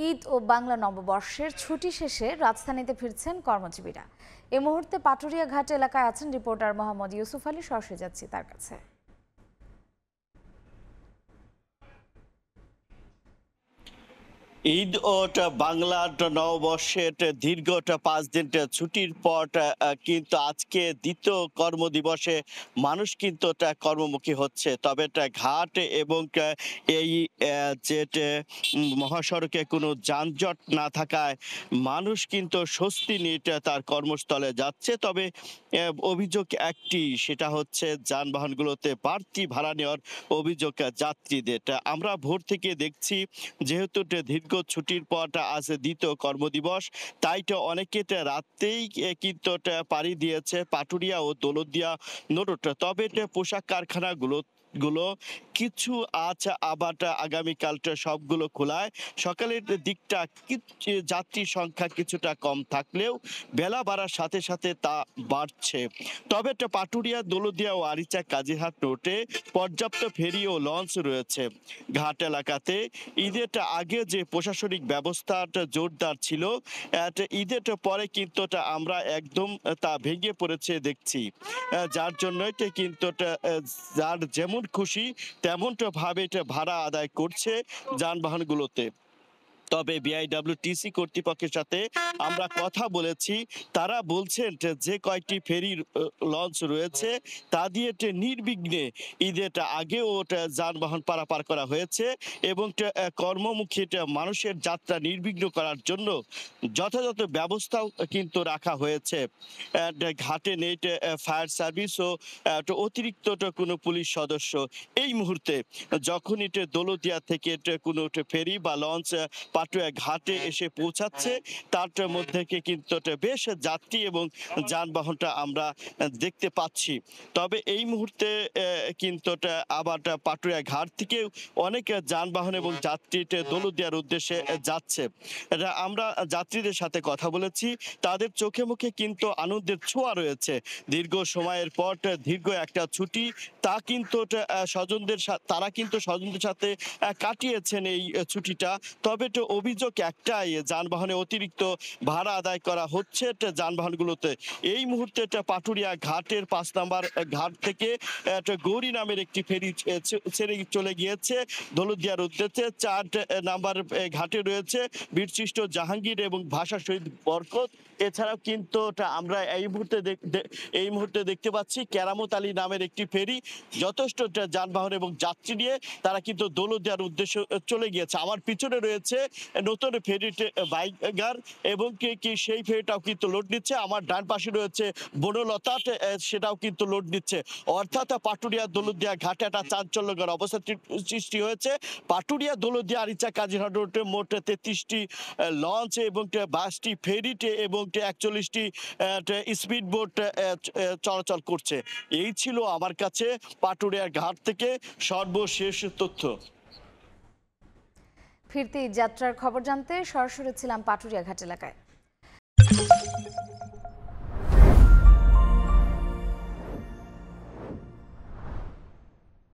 ঈদ ও বাংলা নববর্ষের ছুটি শেষে রাজধানীতে ফিরছেন কর্মজীবীরা। এ মুহূর্তে পাটুরিয়া ঘাট এলাকায় আছেন রিপোর্টার মোহাম্মদ ইউসুফ আলী। সরাসরি যাচ্ছি তার কাছে। ঈদ ও বাংলা নববর্ষের দীর্ঘ 5 দিন ছুটির পর কিন্তু আজকে দ্বিতীয় কর্মদিবসে মানুষ কিন্তু কর্মমুখী হচ্ছে। তবে ঘাট এবং এই যে মহাসড়কে কোনো যানজট না থাকায় মানুষ কিন্তু স্বস্তি নিয়ে তার কর্মস্থলে যাচ্ছে। তবে অভিযোগ একটি, সেটা হচ্ছে যানবাহনগুলোতে বাড়তি ভাড়া নেওয়ার অভিযোগ যাত্রীদের। আমরা ভোর থেকে দেখছি, যেহেতু দীর্ঘ ছুটির পর আজ দ্বিতীয় কর্মদিবস, তাই অনেকে রাতেই কিন্তু পাড়ি দিয়েছে পাটুরিয়া ও দৌলতদিয়া নোরোড। তবে পোশাক কারখানাগুলো কিছু আছে, আবার আগামীকাল সবগুলো খোলায়। সকালের দিকটা যাত্রীর সংখ্যা কিছুটা কম থাকলেও বেলা বাড়ার সাথে সাথে তা বাড়ছে। তবে পাটুরিয়া, দৌলতদিয়া ও আরিচা কাজিরহাট রোডে পর্যাপ্ত ফেরি ও লঞ্চ রয়েছে। ঘাট এলাকাতে ঈদের আগে যে প্রশাসনিক ব্যবস্থাটা জোরদার ছিল, ঈদের পরে কিন্তু আমরা একদম তা ভেঙে পড়েছে দেখছি। যার জন্য কিন্তু যার যেমন খুশি তেমনটা ভাবে ভাড়া আদায় করছে যানবাহনগুলোতে। তবে বিআইডব্লিউটিসি কর্তৃপক্ষের সাথে আমরা কথা বলেছি, তারা বলছেন যে কয়েকটি ফেরি লঞ্চ রয়েছে তা দিয়ে নির্বিঘ্নে ঈদের আগেও যানবাহন পারাপার করা হয়েছে এবং কর্মমুখী মানুষের যাত্রা নির্বিঘ্ন করার জন্য যথাযথ ব্যবস্থাও কিন্তু রাখা হয়েছে। ঘাটে নেই ফায়ার সার্ভিস ও অতিরিক্ত কোনো পুলিশ সদস্য। এই মুহূর্তে যখনই দৌলতদিয়া থেকে কোনো ফেরি বা লঞ্চ পাটুরিয়া ঘাটে এসে পৌঁছাচ্ছে, তার মধ্যে কিন্তু বেশ যাত্রী এবং যানবাহনটা আমরা দেখতে পাচ্ছি। তবে এই মুহূর্তে কিন্তু আবার পাটুরিয়া ঘাট থেকে অনেক যানবাহন এবং যাত্রী দৌলতদিয়ার উদ্দেশ্যে যাচ্ছে। আমরা যাত্রীদের সাথে কথা বলেছি, তাদের চোখে মুখে কিন্তু আনন্দের ছোঁয়া রয়েছে। দীর্ঘ সময়ের পর দীর্ঘ একটা ছুটি, তা কিন্তু তারা কিন্তু স্বজনদের সাথে কাটিয়েছেন এই ছুটিটা। তবে অভিযোগ একটাই, যানবাহনে অতিরিক্ত ভাড়া আদায় করা হচ্ছে যানবাহনগুলোতে। এই মুহূর্তে পাটুরিয়া ঘাটের 5 নম্বর ঘাট থেকে গৌরী নামের একটি ফেরি ছেড়ে চলে গিয়েছে দৌলতদিয়ার উদ্দেশ্যে। 4 নাম্বার ঘাটে রয়েছে বীরশ্রেষ্ঠ জাহাঙ্গীর এবং ভাষা শহীদ বরকত। এছাড়াও কিন্তু আমরা এই মুহূর্তে দেখতে পাচ্ছি কেরামত আলী নামের একটি ফেরি যথেষ্ট যানবাহন এবং যাত্রী নিয়ে তারা কিন্তু দৌলতদিয়ার উদ্দেশ্যে চলে গিয়েছে। আমার পিছনে রয়েছে নতুন ফেরিতে বাইকার এবং কি সেই ফেরিটাও কিন্তু লোড নিচ্ছে। আমার ডান পাশে রয়েছে বনলতা, সেটাও কিন্তু লোড নিচ্ছে। অর্থাৎ পাটুরিয়া দৌলতদিয়া ঘাটে একটা চাঞ্চল্যকর অবস্থা সৃষ্টি হয়েছে। পাটুরিয়া, দৌলতদিয়া, আরিচা কাজিরহাট রোডে মোট 33টি লঞ্চ এবং 22টি ফেরিতে এবং 41টি স্পিড বোট চলাচল করছে। এই ছিল আমার কাছে পাটুরিয়ার ঘাট থেকে সর্বশেষ তথ্য। ফিরতি যাত্রার খবর জানতে সরাসরি ছিলাম পাটুরিয়া ঘাট এলাকায়।